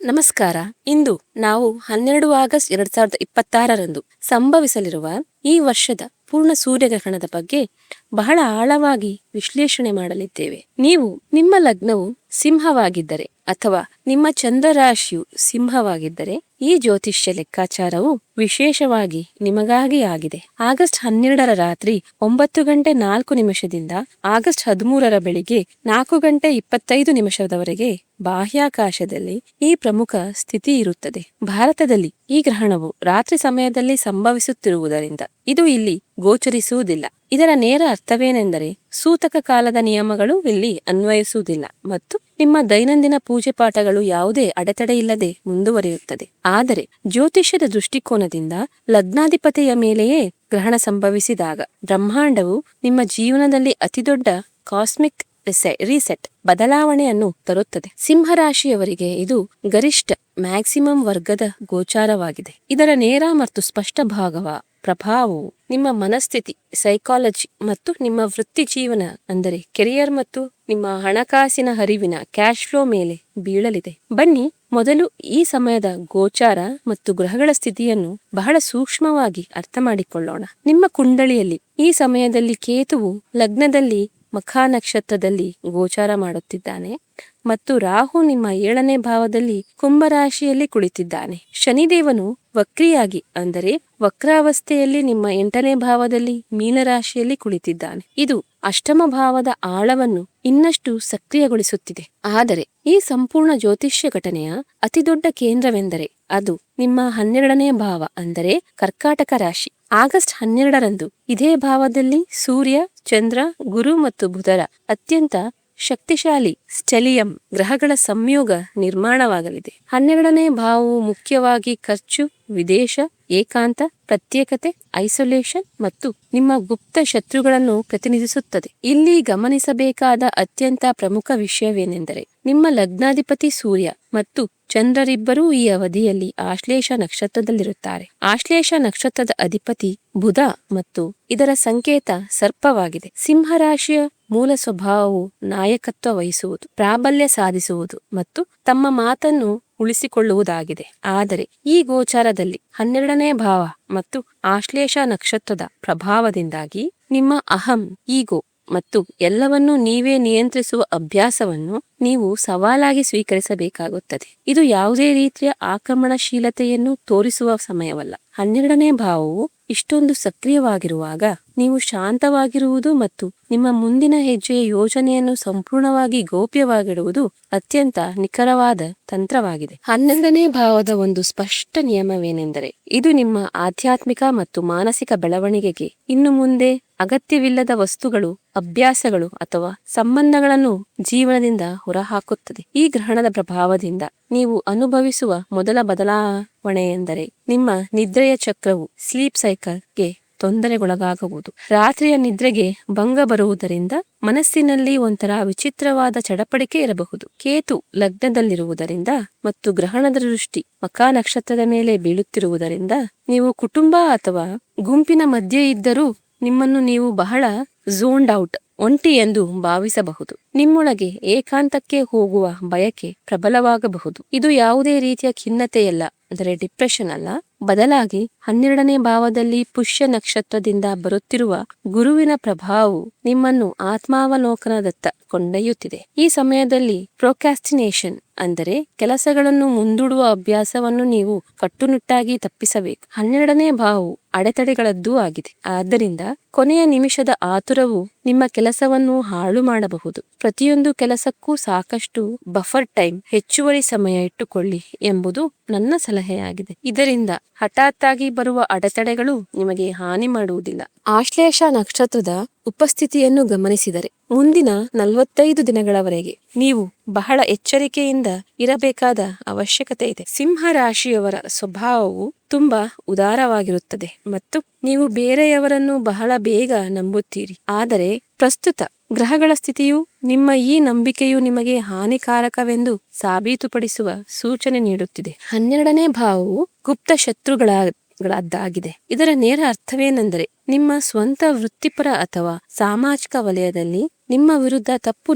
ನಮಸ್ಕಾರ. ಇಂದು ನಾವು 12 ಆಗಸ್ಟ್ 2026ರಂದು ಸಂಭವಿಸಲಿರುವ ಈ ವರ್ಷದ ಪೂರ್ಣ ಸೂರ್ಯಗ್ರಹಣದ ಬಗ್ಗೆ ಬಹಳ ಆಳವಾಗಿ ವಿಶ್ಲೇಷಣೆ ಮಾಡಲಿದ್ದೇವೆ. ನೀವು ನಿಮ್ಮ ಲಗ್ನವು ಸಿಂಹವಾಗಿದ್ದರೆ ಅಥವಾ ನಿಮ್ಮ ಚಂದ್ರರಾಶಿಯು ಸಿಂಹವಾಗಿದ್ದರೆ ಈ ಜ್ಯೋತಿಷ್ಯ ಲೆಕ್ಕಾಚಾರವು ವಿಶೇಷವಾಗಿ ನಿಮಗಾಗಿ ಆಗಿದೆ. ಆಗಸ್ಟ್ 12ರ ರಾತ್ರಿ 9:04 ಆಗಸ್ಟ್ 13ರ ಬೆಳಿಗ್ಗೆ 4:25 ಬಾಹ್ಯಾಕಾಶದಲ್ಲಿ ಈ ಪ್ರಮುಖ ಸ್ಥಿತಿ ಇರುತ್ತದೆ. ಭಾರತದಲ್ಲಿ ಈ ಗ್ರಹಣವು ರಾತ್ರಿ ಸಮಯದಲ್ಲಿ ಸಂಭವಿಸುತ್ತಿರುವುದರಿಂದ ಇದು ಇಲ್ಲಿ ಗೋಚರಿಸುವುದಿಲ್ಲ. ಇದರ ನೇರ ಅರ್ಥವೇನೆಂದರೆ ಸೂತಕ ಕಾಲದ ನಿಯಮಗಳು ಇಲ್ಲಿ ಅನ್ವಯಿಸುವುದಿಲ್ಲ ಮತ್ತು ನಿಮ್ಮ ದೈನಂದಿನ ಪೂಜೆ ಪಾಠಗಳು ಯಾವುದೇ ಅಡೆತಡೆ ಇಲ್ಲದೆ ಮುಂದುವರಿಯುತ್ತದೆ. ಆದರೆ ಜ್ಯೋತಿಷ್ಯದ ದೃಷ್ಟಿಕೋನದಿಂದ ಲಗ್ನಾಧಿಪತಿಯ ಮೇಲೆಯೇ ಗ್ರಹಣ ಸಂಭವಿಸಿದಾಗ ಬ್ರಹ್ಮಾಂಡವು ನಿಮ್ಮ ಜೀವನದಲ್ಲಿ ಅತಿದೊಡ್ಡ ಕಾಸ್ಮಿಕ್ ರೀಸೆಟ್ ಬದಲಾವಣೆಯನ್ನು ತರುತ್ತದೆ. ಸಿಂಹರಾಶಿಯವರಿಗೆ ಇದು ಗರಿಷ್ಠ ಮ್ಯಾಕ್ಸಿಮಮ್ ವರ್ಗದ ಗೋಚಾರವಾಗಿದೆ. ಇದರ ನೇರ ಮತ್ತು ಸ್ಪಷ್ಟ ಪ್ರಭಾವವು ನಿಮ್ಮ ಮನಸ್ಥಿತಿ, ಸೈಕಾಲಜಿ ಮತ್ತು ನಿಮ್ಮ ವೃತ್ತಿ ಜೀವನ ಅಂದರೆ ಕೆರಿಯರ್ ಮತ್ತು ನಿಮ್ಮ ಹಣಕಾಸಿನ ಹರಿವಿನ ಕ್ಯಾಶ್ ಫ್ಲೋ ಮೇಲೆ ಬೀಳಲಿದೆ. ಬನ್ನಿ ಮೊದಲು ಈ ಸಮಯದ ಗೋಚಾರ ಮತ್ತು ಗ್ರಹಗಳ ಸ್ಥಿತಿಯನ್ನು ಬಹಳ ಸೂಕ್ಷ್ಮವಾಗಿ ಅರ್ಥ ಮಾಡಿಕೊಳ್ಳೋಣ. ನಿಮ್ಮ ಕುಂಡಳಿಯಲ್ಲಿ ಈ ಸಮಯದಲ್ಲಿ ಕೇತುವು ಲಗ್ನದಲ್ಲಿ ಮಖಾ ನಕ್ಷತ್ರದಲ್ಲಿ ಗೋಚಾರ ಮಾಡುತ್ತಿದ್ದಾನೆ ಮತ್ತು ರಾಹು ನಿಮ್ಮ 7ನೇ ಭಾವದಲ್ಲಿ ಕುಂಭರಾಶಿಯಲ್ಲಿ ಕುಳಿತಿದ್ದಾನೆ. ಶನಿದೇವನು ವಕ್ರಿಯಾಗಿ ಅಂದರೆ ವಕ್ರಾವಸ್ಥೆಯಲ್ಲಿ ನಿಮ್ಮ 8ನೇ ಭಾವದಲ್ಲಿ ಮೀನರಾಶಿಯಲ್ಲಿ ಕುಳಿತಿದ್ದಾನೆ. ಇದು ಅಷ್ಟಮ ಭಾವದ ಆಳವನ್ನು ಇನ್ನಷ್ಟು ಸಕ್ರಿಯಗೊಳಿಸುತ್ತಿದೆ. ಆದರೆ ಈ ಸಂಪೂರ್ಣ ಜ್ಯೋತಿಷ್ಯ ಘಟನೆಯ ಅತಿದೊಡ್ಡ ಕೇಂದ್ರವೆಂದರೆ ಅದು ನಿಮ್ಮ 12ನೇ ಭಾವ ಅಂದರೆ ಕರ್ಕಾಟಕ ರಾಶಿ. ಆಗಸ್ಟ್ 12ರಂದು ಇದೇ ಭಾವದಲ್ಲಿ ಸೂರ್ಯ, ಚಂದ್ರ, ಗುರು ಮತ್ತು ಬುಧರ ಅತ್ಯಂತ ಶಕ್ತಿಶಾಲಿ ಸ್ಟೆಲಿಯಂ ಗ್ರಹಗಳ ಸಂಯೋಗ ನಿರ್ಮಾಣವಾಗಲಿದೆ. 12ನೇ ಭಾವವು ಮುಖ್ಯವಾಗಿ ಖರ್ಚು, ವಿದೇಶ, ಏಕಾಂತ, ಪ್ರತ್ಯೇಕತೆ, ಐಸೋಲೇಷನ್ ಮತ್ತು ನಿಮ್ಮ ಗುಪ್ತ ಶತ್ರುಗಳನ್ನು ಪ್ರತಿನಿಧಿಸುತ್ತದೆ. ಇಲ್ಲಿ ಗಮನಿಸಬೇಕಾದ ಅತ್ಯಂತ ಪ್ರಮುಖ ವಿಷಯವೇನೆಂದರೆ ನಿಮ್ಮ ಲಗ್ನಾಧಿಪತಿ ಸೂರ್ಯ ಮತ್ತು ಚಂದ್ರರಿಬ್ಬರೂ ಈ ಅವಧಿಯಲ್ಲಿ ಆಶ್ಲೇಷ ನಕ್ಷತ್ರದಲ್ಲಿರುತ್ತಾರೆ. ಆಶ್ಲೇಷ ನಕ್ಷತ್ರದ ಅಧಿಪತಿ ಬುಧ ಮತ್ತು ಇದರ ಸಂಕೇತ ಸರ್ಪವಾಗಿದೆ. ಸಿಂಹರಾಶಿಯ ಮೂಲ ಸ್ವಭಾವವು ನಾಯಕತ್ವ ವಹಿಸುವುದು, ಪ್ರಾಬಲ್ಯ ಸಾಧಿಸುವುದು ಮತ್ತು ತಮ್ಮ ಮಾತನ್ನು ಉಳಿಸಿಕೊಳ್ಳುವುದಾಗಿದೆ. ಆದರೆ ಈ ಗೋಚಾರದಲ್ಲಿ 12ನೇ ಭಾವ ಮತ್ತು ಆಶ್ಲೇಷ ನಕ್ಷತ್ರದ ಪ್ರಭಾವದಿಂದಾಗಿ ನಿಮ್ಮ ಅಹಂ, ಈಗೋ ಮತ್ತು ಎಲ್ಲವನ್ನೂ ನೀವೇ ನಿಯಂತ್ರಿಸುವ ಅಭ್ಯಾಸವನ್ನು ನೀವು ಸವಾಲಾಗಿ ಸ್ವೀಕರಿಸಬೇಕಾಗುತ್ತದೆ. ಇದು ಯಾವುದೇ ರೀತಿಯ ಆಕ್ರಮಣಶೀಲತೆಯನ್ನು ತೋರಿಸುವ ಸಮಯವಲ್ಲ. 12ನೇ ಭಾವವು ಇಷ್ಟೊಂದು ಸಕ್ರಿಯವಾಗಿರುವಾಗ ನೀವು ಶಾಂತವಾಗಿರುವುದು ಮತ್ತು ನಿಮ್ಮ ಮುಂದಿನ ಹೆಜ್ಜೆಯ ಯೋಜನೆಯನ್ನು ಸಂಪೂರ್ಣವಾಗಿ ಗೌಪ್ಯವಾಗಿಡುವುದು ಅತ್ಯಂತ ನಿಖರವಾದ ತಂತ್ರವಾಗಿದೆ. 12ನೇ ಭಾವದ ಒಂದು ಸ್ಪಷ್ಟ ನಿಯಮವೇನೆಂದರೆ ಇದು ನಿಮ್ಮ ಆಧ್ಯಾತ್ಮಿಕ ಮತ್ತು ಮಾನಸಿಕ ಬೆಳವಣಿಗೆಗೆ ಇನ್ನು ಮುಂದೆ ಅಗತ್ಯವಿಲ್ಲದ ವಸ್ತುಗಳು, ಅಭ್ಯಾಸಗಳು ಅಥವಾ ಸಂಬಂಧಗಳನ್ನು ಜೀವನದಿಂದ ಹೊರಹಾಕುತ್ತದೆ. ಈ ಗ್ರಹಣದ ಪ್ರಭಾವದಿಂದ ನೀವು ಅನುಭವಿಸುವ ಮೊದಲ ಬದಲಾವಣೆಯೆಂದರೆ ನಿಮ್ಮ ನಿದ್ರೆಯ ಚಕ್ರವು ಸ್ಲೀಪ್ ಸೈಕಲ್ಗೆ ತೊಂದರೆಗೊಳಗಾಗುವುದು. ರಾತ್ರಿಯ ನಿದ್ರೆಗೆ ಭಂಗ ಬರುವುದರಿಂದ ಮನಸ್ಸಿನಲ್ಲಿ ಒಂಥರ ವಿಚಿತ್ರವಾದ ಚಡಪಡಿಕೆ ಇರಬಹುದು. ಕೇತು ಲಗ್ನದಲ್ಲಿರುವುದರಿಂದ ಮತ್ತು ಗ್ರಹಣದ ದೃಷ್ಟಿ ಮಖಾ ನಕ್ಷತ್ರದ ಮೇಲೆ ಬೀಳುತ್ತಿರುವುದರಿಂದ ನೀವು ಕುಟುಂಬ ಅಥವಾ ಗುಂಪಿನ ಮಧ್ಯೆ ಇದ್ದರೂ ನಿಮ್ಮನ್ನು ನೀವು ಬಹಳ ಝೋನ್ಡ್ ಔಟ್, ಒಂಟಿ ಎಂದು ಭಾವಿಸಬಹುದು. ನಿಮ್ಮೊಳಗೆ ಏಕಾಂತಕ್ಕೆ ಹೋಗುವ ಬಯಕೆ ಪ್ರಬಲವಾಗಬಹುದು. ಇದು ಯಾವುದೇ ರೀತಿಯ ಖಿನ್ನತೆಯಲ್ಲ, ಅಂದರೆ ಡಿಪ್ರೆಷನ್ ಅಲ್ಲ, ಬದಲಾಗಿ 12ನೇ ಭಾವದಲ್ಲಿ ಪುಷ್ಯ ನಕ್ಷತ್ರದಿಂದ ಬರುತ್ತಿರುವ ಗುರುವಿನ ಪ್ರಭಾವವು ನಿಮ್ಮನ್ನು ಆತ್ಮಾವಲೋಕನದತ್ತ ಕೊಂಡೊಯ್ಯುತ್ತಿದೆ. ಈ ಸಮಯದಲ್ಲಿ ಪ್ರೊಕ್ರಾಸ್ಟಿನೇಷನ್ ಅಂದರೆ ಕೆಲಸಗಳನ್ನು ಮುಂದೂಡುವ ಅಭ್ಯಾಸವನ್ನು ನೀವು ಕಟ್ಟುನಿಟ್ಟಾಗಿ ತಪ್ಪಿಸಬೇಕು. 12ನೇ ಭಾವವು ಅಡೆತಡೆಗಳದ್ದೂ ಆಗಿದೆ. ಆದ್ದರಿಂದ ಕೊನೆಯ ನಿಮಿಷದ ಆತುರವು ನಿಮ್ಮ ಕೆಲಸವನ್ನು ಹಾಳು ಮಾಡಬಹುದು. ಪ್ರತಿಯೊಂದು ಕೆಲಸಕ್ಕೂ ಸಾಕಷ್ಟು ಬಫರ್ ಟೈಮ್, ಹೆಚ್ಚುವರಿ ಸಮಯ ಇಟ್ಟುಕೊಳ್ಳಿ ಎಂಬುದು ನನ್ನ ಸಲಹೆಯಾಗಿದೆ. ಇದರಿಂದ ಹಠಾತ್ತಾಗಿ ಬರುವ ಅಡೆತಡೆಗಳು ನಿಮಗೆ ಹಾನಿ ಮಾಡುವುದಿಲ್ಲ. ಆಶ್ಲೇಷ ನಕ್ಷತ್ರದ ಉಪಸ್ಥಿತಿಯನ್ನು ಗಮನಿಸಿದರೆ ಮುಂದಿನ 45 ದಿನಗಳವರೆಗೆ ನೀವು ಬಹಳ ಎಚ್ಚರಿಕೆಯಿಂದ ಇರಬೇಕಾದ ಅವಶ್ಯಕತೆ ಇದೆ. ಸಿಂಹ ರಾಶಿಯವರ ಸ್ವಭಾವವು ತುಂಬಾ ಉದಾರವಾಗಿರುತ್ತದೆ ಮತ್ತು ನೀವು ಬೇರೆಯವರನ್ನು ಬಹಳ ಬೇಗ ನಂಬುತ್ತೀರಿ. ಆದರೆ ಪ್ರಸ್ತುತ ಗ್ರಹಗಳ ಸ್ಥಿತಿಯು ನಿಮ್ಮ ಈ ನಂಬಿಕೆಯು ನಿಮಗೆ ಹಾನಿಕಾರಕವೆಂದು ಸಾಬೀತುಪಡಿಸುವ ಸೂಚನೆ ನೀಡುತ್ತಿದೆ. 12ನೇ ಭಾವವು ಗುಪ್ತ ಶತ್ರುಗಳದ್ದಾಗಿದೆ. ಇದರ ನೇರ ಅರ್ಥವೇನೆಂದರೆ ನಿಮ್ಮ ಸ್ವಂತ ವೃತ್ತಿಪರ ಅಥವಾ ಸಾಮಾಜಿಕ ವಲಯದಲ್ಲಿ ನಿಮ್ಮ ವಿರುದ್ಧ ತಪ್ಪು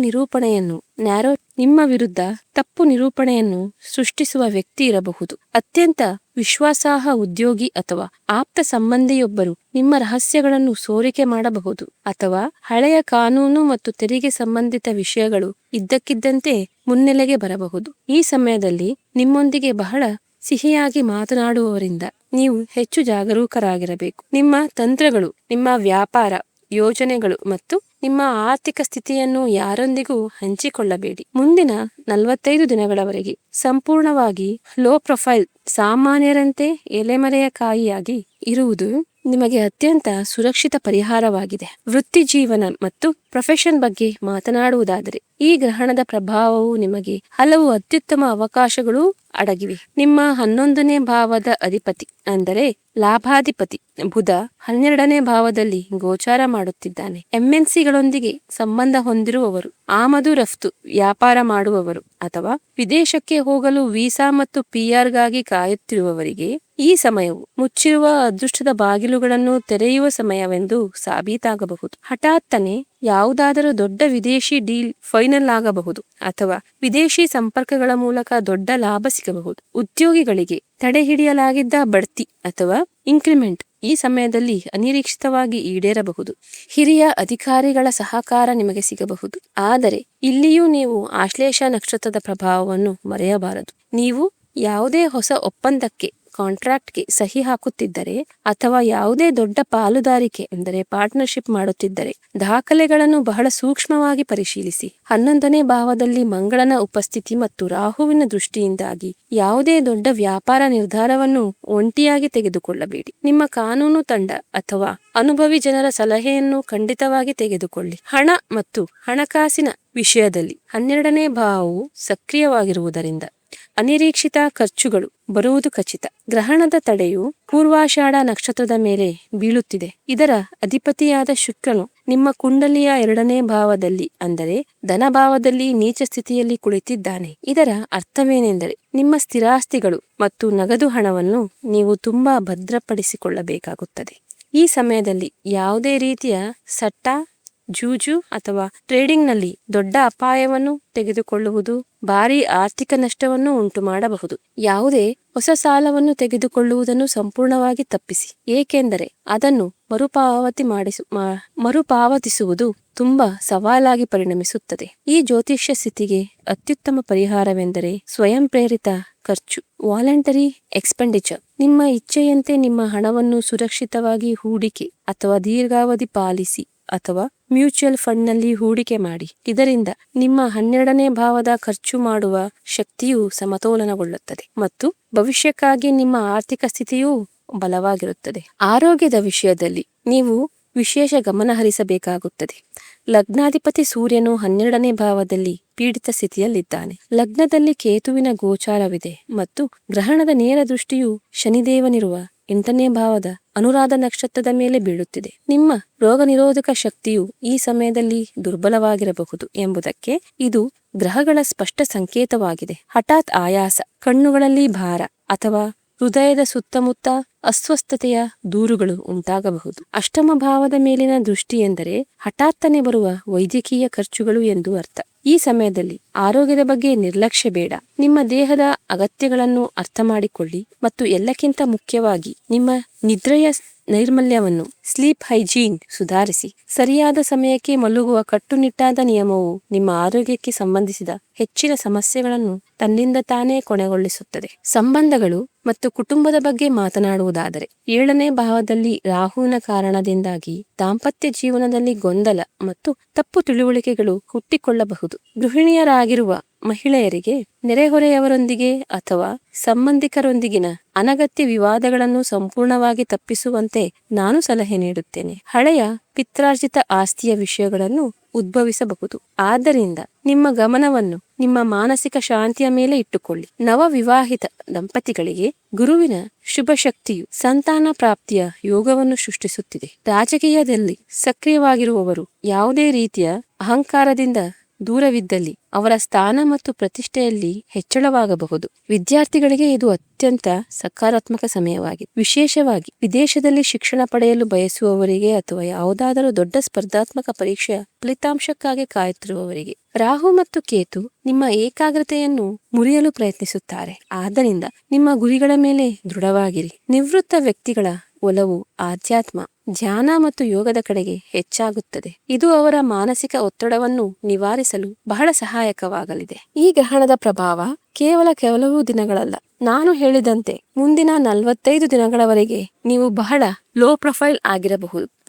ನಿರೂಪಣೆಯನ್ನು ಸೃಷ್ಟಿಸುವ ವ್ಯಕ್ತಿ ಇರಬಹುದು. ಅತ್ಯಂತ ವಿಶ್ವಾಸಾರ್ಹ ಉದ್ಯೋಗಿ ಅಥವಾ ಆಪ್ತ ಸಂಬಂಧಿಯೊಬ್ಬರು ನಿಮ್ಮ ರಹಸ್ಯಗಳನ್ನು ಸೋರಿಕೆ ಮಾಡಬಹುದು, ಅಥವಾ ಹಳೆಯ ಕಾನೂನು ಮತ್ತು ತೆರಿಗೆ ಸಂಬಂಧಿತ ವಿಷಯಗಳು ಇದ್ದಕ್ಕಿದ್ದಂತೆ ಮುನ್ನೆಲೆಗೆ ಬರಬಹುದು. ಈ ಸಮಯದಲ್ಲಿ ನಿಮ್ಮೊಂದಿಗೆ ಬಹಳ ಸಿಹಿಯಾಗಿ ಮಾತನಾಡುವವರಿಂದ ನೀವು ಹೆಚ್ಚು ಜಾಗರೂಕರಾಗಿರಬೇಕು. ನಿಮ್ಮ ತಂತ್ರಗಳು, ನಿಮ್ಮ ವ್ಯಾಪಾರ ಯೋಜನೆಗಳು ಮತ್ತು ನಿಮ್ಮ ಆರ್ಥಿಕ ಸ್ಥಿತಿಯನ್ನು ಯಾರೊಂದಿಗೂ ಹಂಚಿಕೊಳ್ಳಬೇಡಿ. ಮುಂದಿನ 45 ದಿನಗಳವರೆಗೆ ಸಂಪೂರ್ಣವಾಗಿ ಲೋ ಪ್ರೊಫೈಲ್, ಸಾಮಾನ್ಯರಂತೆ ಎಲೆಮರೆಯ ಕಾಯಿಯಾಗಿ ಇರುವುದು ನಿಮಗೆ ಅತ್ಯಂತ ಸುರಕ್ಷಿತ ಪರಿಹಾರವಾಗಿದೆ. ವೃತ್ತಿ ಜೀವನ ಮತ್ತು ಪ್ರೊಫೆಷನ್ ಬಗ್ಗೆ ಮಾತನಾಡುವುದಾದರೆ, ಈ ಗ್ರಹಣದ ಪ್ರಭಾವವು ನಿಮಗೆ ಹಲವು ಅತ್ಯುತ್ತಮ ಅವಕಾಶಗಳು ಅಡಗಿವೆ. ನಿಮ್ಮ 11ನೇ ಭಾವದ ಅಧಿಪತಿ ಅಂದರೆ ಲಾಭಾಧಿಪತಿ ಬುಧ 12ನೇ ಭಾವದಲ್ಲಿ ಗೋಚಾರ ಮಾಡುತ್ತಿದ್ದಾನೆ. ಎಂಎನ್ಸಿಗಳೊಂದಿಗೆ ಸಂಬಂಧ ಹೊಂದಿರುವವರು, ಆಮದು ರಫ್ತು ವ್ಯಾಪಾರ ಮಾಡುವವರು ಅಥವಾ ವಿದೇಶಕ್ಕೆ ಹೋಗಲು ವೀಸಾ ಮತ್ತು PR ಗಾಗಿ ಕಾಯುತ್ತಿರುವವರಿಗೆ ಈ ಸಮಯವು ಮುಚ್ಚಿರುವ ಅದೃಷ್ಟದ ಬಾಗಿಲುಗಳನ್ನು ತೆರೆಯುವ ಸಮಯವೆಂದು ಸಾಬೀತಾಗಬಹುದು. ಹಠಾತ್ತನೆ ಯಾವುದಾದರೂ ದೊಡ್ಡ ವಿದೇಶಿ ಡೀಲ್ ಫೈನಲ್ ಆಗಬಹುದು ಅಥವಾ ವಿದೇಶಿ ಸಂಪರ್ಕಗಳ ಮೂಲಕ ದೊಡ್ಡ ಲಾಭ ಸಿಗಬಹುದು. ಉದ್ಯೋಗಿಗಳಿಗೆ ತಡೆಹಿಡಿಯಲಾಗಿದ್ದ ಬಡ್ತಿ ಅಥವಾ ಇನ್ಕ್ರಿಮೆಂಟ್ ಈ ಸಮಯದಲ್ಲಿ ಅನಿರೀಕ್ಷಿತವಾಗಿ ಈಡೇರಬಹುದು. ಹಿರಿಯ ಅಧಿಕಾರಿಗಳ ಸಹಕಾರ ನಿಮಗೆ ಸಿಗಬಹುದು. ಆದರೆ ಇಲ್ಲಿಯೂ ನೀವು ಆಶ್ಲೇಷ ನಕ್ಷತ್ರದ ಪ್ರಭಾವವನ್ನು ಮರೆಯಬಾರದು. ನೀವು ಯಾವುದೇ ಹೊಸ ಒಪ್ಪಂದಕ್ಕೆ, ಕಾಂಟ್ರಾಕ್ಟ್ಗೆ ಸಹಿ ಹಾಕುತ್ತಿದ್ದರೆ ಅಥವಾ ಯಾವುದೇ ದೊಡ್ಡ ಪಾಲುದಾರಿಕೆ ಎಂದರೆ ಪಾರ್ಟ್ನರ್ಶಿಪ್ ಮಾಡುತ್ತಿದ್ದರೆ ದಾಖಲೆಗಳನ್ನು ಬಹಳ ಸೂಕ್ಷ್ಮವಾಗಿ ಪರಿಶೀಲಿಸಿ. 11ನೇ ಭಾವದಲ್ಲಿ ಮಂಗಳನ ಉಪಸ್ಥಿತಿ ಮತ್ತು ರಾಹುವಿನ ದೃಷ್ಟಿಯಿಂದಾಗಿ ಯಾವುದೇ ದೊಡ್ಡ ವ್ಯಾಪಾರ ನಿರ್ಧಾರವನ್ನು ಒಂಟಿಯಾಗಿ ತೆಗೆದುಕೊಳ್ಳಬೇಡಿ. ನಿಮ್ಮ ಕಾನೂನು ತಂಡ ಅಥವಾ ಅನುಭವಿ ಜನರ ಸಲಹೆಯನ್ನು ಖಂಡಿತವಾಗಿ ತೆಗೆದುಕೊಳ್ಳಿ. ಹಣ ಮತ್ತು ಹಣಕಾಸಿನ ವಿಷಯದಲ್ಲಿ 12ನೇ ಭಾವವು ಸಕ್ರಿಯವಾಗಿರುವುದರಿಂದ ಅನಿರೀಕ್ಷಿತ ಖರ್ಚುಗಳು ಬರುವುದು ಖಚಿತ. ಗ್ರಹಣದ ತಡೆಯು ಪೂರ್ವಾಷಾಢ ನಕ್ಷತ್ರದ ಮೇಲೆ ಬೀಳುತ್ತಿದೆ. ಇದರ ಅಧಿಪತಿಯಾದ ಶುಕ್ರನು ನಿಮ್ಮ ಕುಂಡಲಿಯ 2ನೇ ಭಾವದಲ್ಲಿ ಅಂದರೆ ಧನಭಾವದಲ್ಲಿ ನೀಚ ಸ್ಥಿತಿಯಲ್ಲಿ ಕುಳಿತಿದ್ದಾನೆ. ಇದರ ಅರ್ಥವೇನೆಂದರೆ ನಿಮ್ಮ ಸ್ಥಿರಾಸ್ತಿಗಳು ಮತ್ತು ನಗದು ಹಣವನ್ನು ನೀವು ತುಂಬಾ ಭದ್ರಪಡಿಸಿಕೊಳ್ಳಬೇಕಾಗುತ್ತದೆ. ಈ ಸಮಯದಲ್ಲಿ ಯಾವುದೇ ರೀತಿಯ ಸಟ್ಟ, ಜೂಜು ಅಥವಾ ಟ್ರೇಡಿಂಗ್ನಲ್ಲಿ ದೊಡ್ಡ ಅಪಾಯವನ್ನು ತೆಗೆದುಕೊಳ್ಳುವುದು ಭಾರಿ ಆರ್ಥಿಕ ನಷ್ಟವನ್ನು ಉಂಟು ಮಾಡಬಹುದು. ಯಾವುದೇ ಹೊಸ ಸಾಲವನ್ನು ತೆಗೆದುಕೊಳ್ಳುವುದನ್ನು ಸಂಪೂರ್ಣವಾಗಿ ತಪ್ಪಿಸಿ, ಏಕೆಂದರೆ ಅದನ್ನು ಮರುಪಾವತಿಸುವುದು ತುಂಬಾ ಸವಾಲಾಗಿ ಪರಿಣಮಿಸುತ್ತದೆ. ಈ ಜ್ಯೋತಿಷ್ಯ ಸ್ಥಿತಿಗೆ ಅತ್ಯುತ್ತಮ ಪರಿಹಾರವೆಂದರೆ ಸ್ವಯಂ ಪ್ರೇರಿತ ಖರ್ಚು, ವಾಲಂಟರಿ ಎಕ್ಸ್ಪೆಂಡಿಚರ್. ನಿಮ್ಮ ಇಚ್ಛೆಯಂತೆ ನಿಮ್ಮ ಹಣವನ್ನು ಸುರಕ್ಷಿತವಾಗಿ ಹೂಡಿಕೆ ಅಥವಾ ದೀರ್ಘಾವಧಿ ಪಾಲಿಸಿ ಅಥವಾ ಮ್ಯೂಚುವಲ್ ಫಂಡ್ನಲ್ಲಿ ಹೂಡಿಕೆ ಮಾಡಿ. ಇದರಿಂದ ನಿಮ್ಮ 12ನೇ ಭಾವದ ಖರ್ಚು ಮಾಡುವ ಶಕ್ತಿಯು ಸಮತೋಲನಗೊಳ್ಳುತ್ತದೆ ಮತ್ತು ಭವಿಷ್ಯಕ್ಕಾಗಿ ನಿಮ್ಮ ಆರ್ಥಿಕ ಸ್ಥಿತಿಯು ಬಲವಾಗಿರುತ್ತದೆ. ಆರೋಗ್ಯದ ವಿಷಯದಲ್ಲಿ ನೀವು ವಿಶೇಷ ಗಮನ ಹರಿಸಬೇಕಾಗುತ್ತದೆ. ಲಗ್ನಾಧಿಪತಿ ಸೂರ್ಯನು 12ನೇ ಭಾವದಲ್ಲಿ ಪೀಡಿತ ಸ್ಥಿತಿಯಲ್ಲಿದ್ದಾನೆ. ಲಗ್ನದಲ್ಲಿ ಕೇತುವಿನ ಗೋಚಾರವಿದೆ ಮತ್ತು ಗ್ರಹಣದ ನೇರ ದೃಷ್ಟಿಯು ಶನಿದೇವನಿರುವ 8ನೇ ಭಾವದ ಅನುರಾಧ ನಕ್ಷತ್ರದ ಮೇಲೆ ಬೀಳುತ್ತಿದೆ. ನಿಮ್ಮ ರೋಗ ನಿರೋಧಕ ಶಕ್ತಿಯು ಈ ಸಮಯದಲ್ಲಿ ದುರ್ಬಲವಾಗಿರಬಹುದು ಎಂಬುದಕ್ಕೆ ಇದು ಗ್ರಹಗಳ ಸ್ಪಷ್ಟ ಸಂಕೇತವಾಗಿದೆ. ಹಠಾತ್ ಆಯಾಸ, ಕಣ್ಣುಗಳಲ್ಲಿ ಭಾರ ಅಥವಾ ಹೃದಯದ ಸುತ್ತಮುತ್ತ ಅಸ್ವಸ್ಥತೆಯ ದೂರುಗಳು ಉಂಟಾಗಬಹುದು. ಅಷ್ಟಮ ಭಾವದ ಮೇಲಿನ ದೃಷ್ಟಿ ಎಂದರೆ ಹಠಾತ್ತನೆ ಬರುವ ವೈದ್ಯಕೀಯ ಖರ್ಚುಗಳು ಎಂದು ಅರ್ಥ. ಈ ಸಮಯದಲ್ಲಿ ಆರೋಗ್ಯದ ಬಗ್ಗೆ ನಿರ್ಲಕ್ಷ್ಯ ಬೇಡ. ನಿಮ್ಮ ದೇಹದ ಅಗತ್ಯಗಳನ್ನು ಅರ್ಥ ಮಾಡಿಕೊಳ್ಳಿ ಮತ್ತು ಎಲ್ಲಕ್ಕಿಂತ ಮುಖ್ಯವಾಗಿ ನಿಮ್ಮ ನಿದ್ರೆಯ ನೈರ್ಮಲ್ಯವನ್ನು, ಸ್ಲೀಪ್ ಹೈಜೀನ್ ಸುಧಾರಿಸಿ. ಸರಿಯಾದ ಸಮಯಕ್ಕೆ ಮಲಗುವ ಕಟ್ಟುನಿಟ್ಟಾದ ನಿಯಮವು ನಿಮ್ಮ ಆರೋಗ್ಯಕ್ಕೆ ಸಂಬಂಧಿಸಿದ ಹೆಚ್ಚಿನ ಸಮಸ್ಯೆಗಳನ್ನು ತನ್ನಿಂದ ತಾನೇ ಕೊನೆಗೊಳಿಸುತ್ತದೆ. ಸಂಬಂಧಗಳು ಮತ್ತು ಕುಟುಂಬದ ಬಗ್ಗೆ ಮಾತನಾಡುವುದಾದರೆ 7ನೇ ಭಾವದಲ್ಲಿ ರಾಹುವಿನ ಕಾರಣದಿಂದಾಗಿ ದಾಂಪತ್ಯ ಜೀವನದಲ್ಲಿ ಗೊಂದಲ ಮತ್ತು ತಪ್ಪು ತಿಳುವಳಿಕೆಗಳು ಹುಟ್ಟಿಕೊಳ್ಳಬಹುದು. ಗೃಹಿಣಿಯರಾಗಿರುವ ಮಹಿಳೆಯರಿಗೆ ನೆರೆಹೊರೆಯವರೊಂದಿಗೆ ಅಥವಾ ಸಂಬಂಧಿಕರೊಂದಿಗಿನ ಅನಗತ್ಯ ವಿವಾದಗಳನ್ನು ಸಂಪೂರ್ಣವಾಗಿ ತಪ್ಪಿಸುವಂತೆ ನಾನು ಸಲಹೆ ನೀಡುತ್ತೇನೆ. ಹಳೆಯ ಪಿತ್ರಾರ್ಜಿತ ಆಸ್ತಿಯ ವಿಷಯಗಳನ್ನು ಉದ್ಭವಿಸಬಹುದು. ಆದ್ದರಿಂದ ನಿಮ್ಮ ಗಮನವನ್ನು ನಿಮ್ಮ ಮಾನಸಿಕ ಶಾಂತಿಯ ಮೇಲೆ ಇಟ್ಟುಕೊಳ್ಳಿ. ನವ ವಿವಾಹಿತ ದಂಪತಿಗಳಿಗೆ ಗುರುವಿನ ಶುಭ ಶಕ್ತಿಯು ಸಂತಾನ ಪ್ರಾಪ್ತಿಯ ಯೋಗವನ್ನು ಸೃಷ್ಟಿಸುತ್ತಿದೆ. ರಾಜಕೀಯದಲ್ಲಿ ಸಕ್ರಿಯವಾಗಿರುವವರು ಯಾವುದೇ ರೀತಿಯ ಅಹಂಕಾರದಿಂದ ದೂರವಿದ್ದಲ್ಲಿ ಅವರ ಸ್ಥಾನ ಮತ್ತು ಪ್ರತಿಷ್ಠೆಯಲ್ಲಿ ಹೆಚ್ಚಳವಾಗಬಹುದು. ವಿದ್ಯಾರ್ಥಿಗಳಿಗೆ ಇದು ಅತ್ಯಂತ ಸಕಾರಾತ್ಮಕ ಸಮಯವಾಗಿದೆ. ವಿಶೇಷವಾಗಿ ವಿದೇಶದಲ್ಲಿ ಶಿಕ್ಷಣ ಪಡೆಯಲು ಬಯಸುವವರಿಗೆ ಅಥವಾ ಯಾವುದಾದರೂ ದೊಡ್ಡ ಸ್ಪರ್ಧಾತ್ಮಕ ಪರೀಕ್ಷೆಯ ಫಲಿತಾಂಶಕ್ಕಾಗಿ ಕಾಯುತ್ತಿರುವವರಿಗೆ. ರಾಹು ಮತ್ತು ಕೇತು ನಿಮ್ಮ ಏಕಾಗ್ರತೆಯನ್ನು ಮುರಿಯಲು ಪ್ರಯತ್ನಿಸುತ್ತಾರೆ. ಆದ್ದರಿಂದ ನಿಮ್ಮ ಗುರಿಗಳ ಮೇಲೆ ದೃಢವಾಗಿರಿ. ನಿವೃತ್ತ ವ್ಯಕ್ತಿಗಳ ಒಲವು ಆಧ್ಯಾತ್ಮ, ಧ್ಯಾನ ಮತ್ತು ಯೋಗದ ಕಡೆಗೆ ಹೆಚ್ಚಾಗುತ್ತದೆ. ಇದು ಅವರ ಮಾನಸಿಕ ಒತ್ತಡವನ್ನು ನಿವಾರಿಸಲು ಬಹಳ ಸಹಾಯಕವಾಗಲಿದೆ. ಈ ಗ್ರಹಣದ ಪ್ರಭಾವ ಕೇವಲ ಕೆಲವು ದಿನಗಳಲ್ಲ. ನಾನು ಹೇಳಿದಂತೆ ಮುಂದಿನ 45 ದಿನಗಳವರೆಗೆ ನೀವು ಬಹಳ ಲೋ ಪ್ರೊಫೈಲ್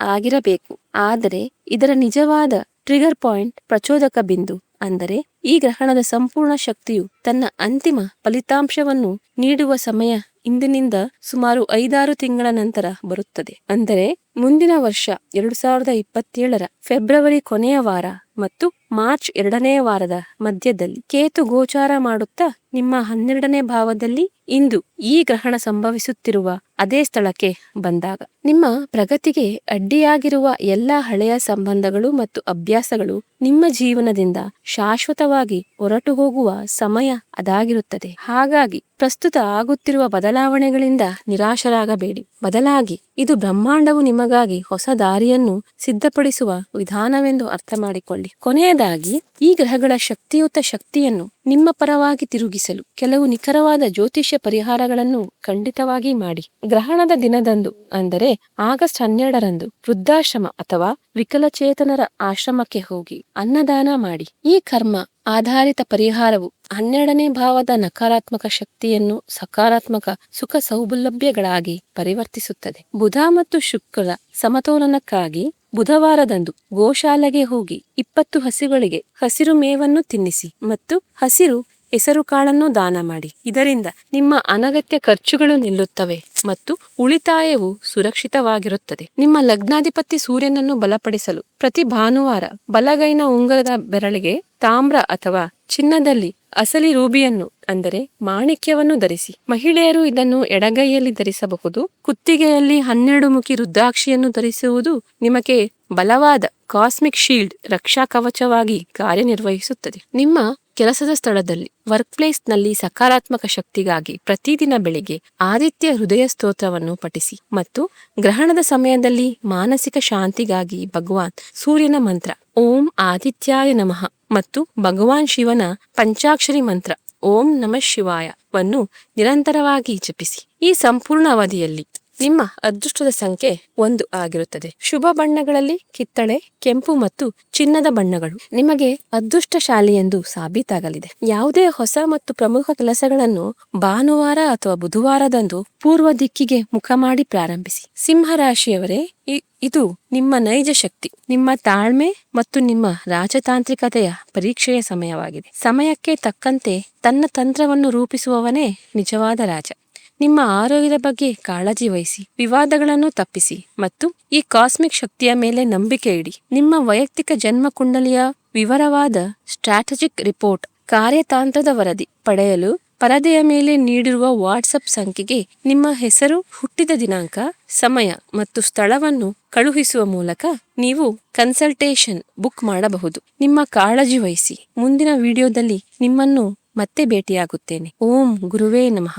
ಆಗಿರಬೇಕು. ಆದರೆ ಇದರ ನಿಜವಾದ ಟ್ರಿಗರ್ ಪಾಯಿಂಟ್, ಪ್ರಚೋದಕ ಬಿಂದು ಅಂದರೆ ಈ ಗ್ರಹಣದ ಸಂಪೂರ್ಣ ಶಕ್ತಿಯು ತನ್ನ ಅಂತಿಮ ಫಲಿತಾಂಶವನ್ನು ನೀಡುವ ಸಮಯ ಇಂದಿನಿಂದ ಸುಮಾರು 5-6 ತಿಂಗಳ ನಂತರ ಬರುತ್ತದೆ. ಅಂದರೆ ಮುಂದಿನ ವರ್ಷ 2027ರ ಫೆಬ್ರವರಿ ಕೊನೆಯ ವಾರ ಮತ್ತು ಮಾರ್ಚ್ 2ನೇ ವಾರದ ಮಧ್ಯದಲ್ಲಿ ಕೇತು ಗೋಚಾರ ಮಾಡುತ್ತಾ ನಿಮ್ಮ 12ನೇ ಭಾವದಲ್ಲಿ ಇಂದು ಈ ಗ್ರಹಣ ಸಂಭವಿಸುತ್ತಿರುವ ಅದೇ ಸ್ಥಳಕ್ಕೆ ಬಂದಾಗ ನಿಮ್ಮ ಪ್ರಗತಿಗೆ ಅಡ್ಡಿಯಾಗಿರುವ ಎಲ್ಲಾ ಹಳೆಯ ಸಂಬಂಧಗಳು ಮತ್ತು ಅಭ್ಯಾಸಗಳು ನಿಮ್ಮ ಜೀವನದಿಂದ ಶಾಶ್ವತವಾಗಿ ಹೊರಟು ಹೋಗುವ ಸಮಯ ಅದಾಗಿರುತ್ತದೆ. ಹಾಗಾಗಿ ಪ್ರಸ್ತುತ ಆಗುತ್ತಿರುವ ಬದಲಾವಣೆಗಳಿಂದ ನಿರಾಶರಾಗಬೇಡಿ. ಬದಲಾಗಿ ಇದು ಬ್ರಹ್ಮಾಂಡವು ನಿಮಗಾಗಿ ಹೊಸ ದಾರಿಯನ್ನು ಸಿದ್ಧಪಡಿಸುವ ವಿಧಾನವೆಂದು ಅರ್ಥ ಮಾಡಿಕೊಳ್ಳಿ. ಕೊನೆಯದಾಗಿ ಈ ಗ್ರಹಗಳ ಶಕ್ತಿಯುತ ಶಕ್ತಿಯನ್ನು ನಿಮ್ಮ ಪರವಾಗಿ ತಿರುಗಿಸಲು ಕೆಲವು ನಿಖರವಾದ ಜ್ಯೋತಿಷ್ಯ ಪರಿಹಾರಗಳನ್ನು ಖಂಡಿತವಾಗಿ ಮಾಡಿ. ಗ್ರಹಣದ ದಿನದಂದು ಅಂದರೆ ಆಗಸ್ಟ್ 12ರಂದು ವೃದ್ಧಾಶ್ರಮ ಅಥವಾ ವಿಕಲಚೇತನರ ಆಶ್ರಮಕ್ಕೆ ಹೋಗಿ ಅನ್ನದಾನ ಮಾಡಿ. ಈ ಕರ್ಮ ಆಧಾರಿತ ಪರಿಹಾರವು 12ನೇ ಭಾವದ ನಕಾರಾತ್ಮಕ ಶಕ್ತಿಯನ್ನು ಸಕಾರಾತ್ಮಕ ಸುಖ ಸೌಲಭ್ಯಗಳಾಗಿ ಪರಿವರ್ತಿಸುತ್ತದೆ. ಬುಧ ಮತ್ತು ಶುಕ್ರ ಸಮತೋಲನಕ್ಕಾಗಿ ಬುಧವಾರದಂದು ಗೋಶಾಲೆಗೆ ಹೋಗಿ 20 ಹಸುಗಳಿಗೆ ಹಸಿರು ಮೇವನ್ನು ತಿನ್ನಿಸಿ ಮತ್ತು ಹಸಿರು ಹೆಸರು ಕಾಳನ್ನು ದಾನ ಮಾಡಿ. ಇದರಿಂದ ನಿಮ್ಮ ಅನಗತ್ಯ ಖರ್ಚುಗಳು ನಿಲ್ಲುತ್ತವೆ ಮತ್ತು ಉಳಿತಾಯವು ಸುರಕ್ಷಿತವಾಗಿರುತ್ತದೆ. ನಿಮ್ಮ ಲಗ್ನಾಧಿಪತಿ ಸೂರ್ಯನನ್ನು ಬಲಪಡಿಸಲು ಪ್ರತಿ ಭಾನುವಾರ ಬಲಗೈನ ಉಂಗುರದ ಬೆರಳಿಗೆ ತಾಮ್ರ ಅಥವಾ ಚಿನ್ನದಲ್ಲಿ ಅಸಲಿ ರೂಬಿಯನ್ನು ಅಂದರೆ ಮಾಣಿಕ್ಯವನ್ನು ಧರಿಸಿ. ಮಹಿಳೆಯರು ಇದನ್ನು ಎಡಗೈಯಲ್ಲಿ ಧರಿಸಬಹುದು. ಕುತ್ತಿಗೆಯಲ್ಲಿ 12 ಮುಖಿ ರುದ್ರಾಕ್ಷಿಯನ್ನು ಧರಿಸುವುದು ನಿಮಗೆ ಬಲವಾದ ಕಾಸ್ಮಿಕ್ ಶೀಲ್ಡ್ ರಕ್ಷಾ ಕವಚವಾಗಿ ಕಾರ್ಯನಿರ್ವಹಿಸುತ್ತದೆ. ನಿಮ್ಮ ಕೆಲಸದ ಸ್ಥಳದಲ್ಲಿ ವರ್ಕ್ ಪ್ಲೇಸ್ ನಲ್ಲಿ ಸಕಾರಾತ್ಮಕ ಶಕ್ತಿಗಾಗಿ ಪ್ರತಿದಿನ ಬೆಳಿಗ್ಗೆ ಆದಿತ್ಯ ಹೃದಯ ಸ್ತೋತ್ರವನ್ನು ಪಠಿಸಿ ಮತ್ತು ಗ್ರಹಣದ ಸಮಯದಲ್ಲಿ ಮಾನಸಿಕ ಶಾಂತಿಗಾಗಿ ಭಗವಾನ್ ಸೂರ್ಯನ ಮಂತ್ರ ಓಂ ಆದಿತ್ಯಾಯ ನಮಃ ಮತ್ತು ಭಗವಾನ್ ಶಿವನ ಪಂಚಾಕ್ಷರಿ ಮಂತ್ರ ಓಂ ನಮಃ ಶಿವಾಯವನ್ನು ನಿರಂತರವಾಗಿ ಜಪಿಸಿ. ಈ ಸಂಪೂರ್ಣ ಅವಧಿಯಲ್ಲಿ ನಿಮ್ಮ ಅದೃಷ್ಟದ ಸಂಖ್ಯೆ 1 ಆಗಿರುತ್ತದೆ. ಶುಭ ಬಣ್ಣಗಳಲ್ಲಿ ಕಿತ್ತಳೆ, ಕೆಂಪು ಮತ್ತು ಚಿನ್ನದ ಬಣ್ಣಗಳು ನಿಮಗೆ ಅದೃಷ್ಟಶಾಲಿ ಎಂದು ಸಾಬೀತಾಗಲಿದೆ. ಯಾವುದೇ ಹೊಸ ಮತ್ತು ಪ್ರಮುಖ ಕೆಲಸಗಳನ್ನು ಭಾನುವಾರ ಅಥವಾ ಬುಧವಾರದಂದು ಪೂರ್ವ ದಿಕ್ಕಿಗೆ ಮುಖ ಮಾಡಿ ಪ್ರಾರಂಭಿಸಿ. ಸಿಂಹ ರಾಶಿಯವರೇ, ಇದು ನಿಮ್ಮ ನೈಜ ಶಕ್ತಿ, ನಿಮ್ಮ ತಾಳ್ಮೆ ಮತ್ತು ನಿಮ್ಮ ರಾಜತಾಂತ್ರಿಕತೆಯ ಪರೀಕ್ಷೆಯ ಸಮಯವಾಗಿದೆ. ಸಮಯಕ್ಕೆ ತಕ್ಕಂತೆ ತನ್ನ ತಂತ್ರವನ್ನು ರೂಪಿಸುವವನೇ ನಿಜವಾದ ರಾಜ. ನಿಮ್ಮ ಆರೋಗ್ಯದ ಬಗ್ಗೆ ಕಾಳಜಿ ವಹಿಸಿ, ವಿವಾದಗಳನ್ನು ತಪ್ಪಿಸಿ ಮತ್ತು ಈ ಕಾಸ್ಮಿಕ್ ಶಕ್ತಿಯ ಮೇಲೆ ನಂಬಿಕೆ ಇಡಿ. ನಿಮ್ಮ ವೈಯಕ್ತಿಕ ಜನ್ಮ ಕುಂಡಲಿಯ ವಿವರವಾದ ಸ್ಟ್ರಾಟಜಿಕ್ ರಿಪೋರ್ಟ್ ಕಾರ್ಯತಾಂತ್ರದ ವರದಿ ಪಡೆಯಲು ಪರದೆಯ ಮೇಲೆ ನೀಡಿರುವ ವಾಟ್ಸಪ್ ಸಂಖ್ಯೆಗೆ ನಿಮ್ಮ ಹೆಸರು, ಹುಟ್ಟಿದ ದಿನಾಂಕ, ಸಮಯ ಮತ್ತು ಸ್ಥಳವನ್ನು ಕಳುಹಿಸುವ ಮೂಲಕ ನೀವು ಕನ್ಸಲ್ಟೇಷನ್ ಬುಕ್ ಮಾಡಬಹುದು. ನಿಮ್ಮ ಕಾಳಜಿ ವಹಿಸಿ. ಮುಂದಿನ ವಿಡಿಯೋದಲ್ಲಿ ನಿಮ್ಮನ್ನು ಮತ್ತೆ ಭೇಟಿಯಾಗುತ್ತೇನೆ. ಓಂ ಗುರುವೇ ನಮಃ.